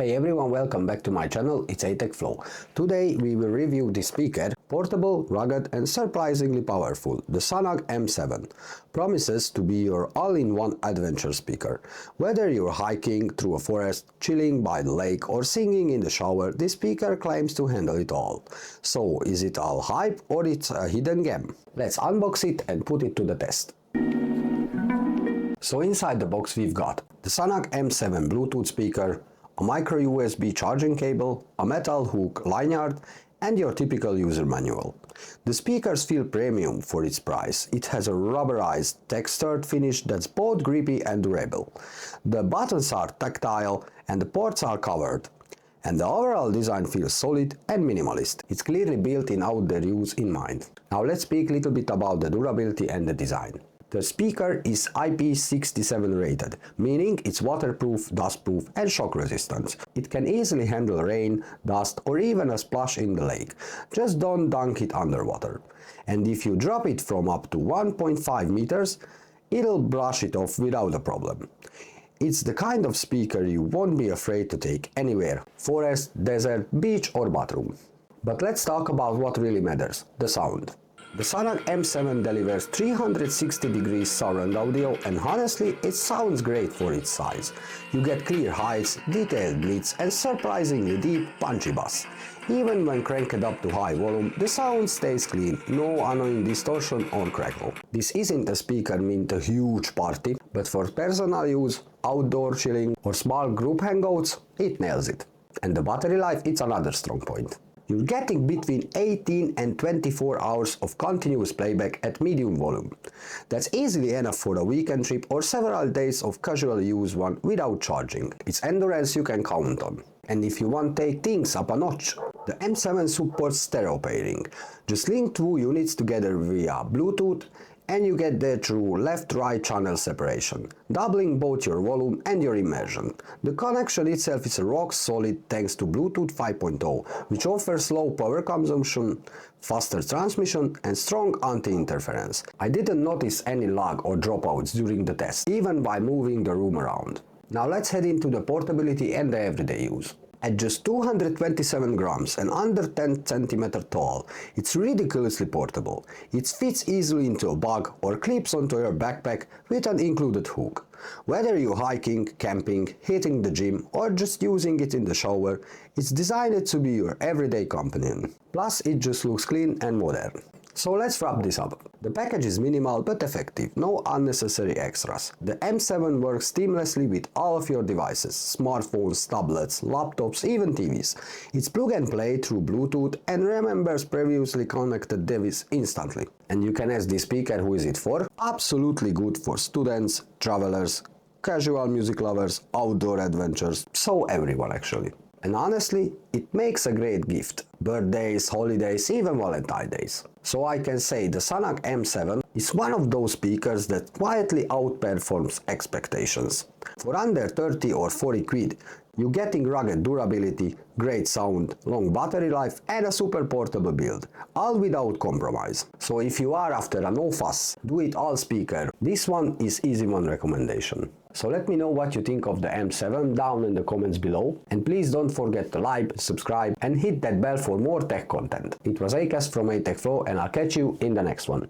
Hey everyone, welcome back to my channel, it's ATech Flow. Today we will review this speaker, portable, rugged and surprisingly powerful, the SANAG M7. Promises to be your all-in-one adventure speaker. Whether you're hiking through a forest, chilling by the lake or singing in the shower, this speaker claims to handle it all. So is it all hype or it's a hidden gem? Let's unbox it and put it to the test. So inside the box we've got the SANAG M7 Bluetooth speaker, a micro USB charging cable, a metal hook lanyard, and your typical user manual. The speakers feel premium for its price. It has a rubberized textured finish that's both grippy and durable. The buttons are tactile and the ports are covered. And the overall design feels solid and minimalist. It's clearly built in outdoor use in mind. Now let's speak a little bit about the durability and the design. The speaker is IP67 rated, meaning it's waterproof, dustproof and shock resistant. It can easily handle rain, dust or even a splash in the lake. Just don't dunk it underwater. And if you drop it from up to 1.5 meters, it'll brush it off without a problem. It's the kind of speaker you won't be afraid to take anywhere: forest, desert, beach or bathroom. But let's talk about what really matters, the sound. The SANAG M7 delivers 360 degrees surround audio and honestly it sounds great for its size. You get clear highs, detailed mids and surprisingly deep punchy bass. Even when cranked up to high volume, the sound stays clean, no annoying distortion or crackle. This isn't a speaker meant a huge party, but for personal use, outdoor chilling or small group hangouts, it nails it. And the battery life, it's another strong point. You're getting between 18 and 24 hours of continuous playback at medium volume. That's easily enough for a weekend trip or several days of casual use one without charging. It's endurance you can count on. And if you want to take things up a notch, the M7 supports stereo pairing. Just link two units together via Bluetooth and you get there through left-right channel separation, doubling both your volume and your immersion. The connection itself is rock solid thanks to Bluetooth 5.0, which offers low power consumption, faster transmission and strong anti-interference. I didn't notice any lag or dropouts during the test, even by moving the room around. Now let's head into the portability and the everyday use. At just 227 grams and under 10 cm tall, it's ridiculously portable. It fits easily into a bag or clips onto your backpack with an included hook. Whether you're hiking, camping, hitting the gym or just using it in the shower, it's designed to be your everyday companion. Plus it just looks clean and modern. So let's wrap this up. The package is minimal but effective, no unnecessary extras. The M7 works seamlessly with all of your devices, smartphones, tablets, laptops, even TVs. It's plug and play through Bluetooth and remembers previously connected device instantly. And you can ask this speaker who is it for? Absolutely good for students, travelers, casual music lovers, outdoor adventures, so everyone actually. And honestly, it makes a great gift. Birthdays, holidays, even Valentine's Days. So I can say the SANAG M7 is one of those speakers that quietly outperforms expectations. For under 30 or 40 quid, you're getting rugged durability, great sound, long battery life and a super portable build, all without compromise. So if you are after a no fuss, do it all speaker, this one is easy one recommendation. So let me know what you think of the M7 down in the comments below, and please don't forget to like, subscribe and hit that bell for more tech content. It was Akas from ATech Flow and I'll catch you in the next one.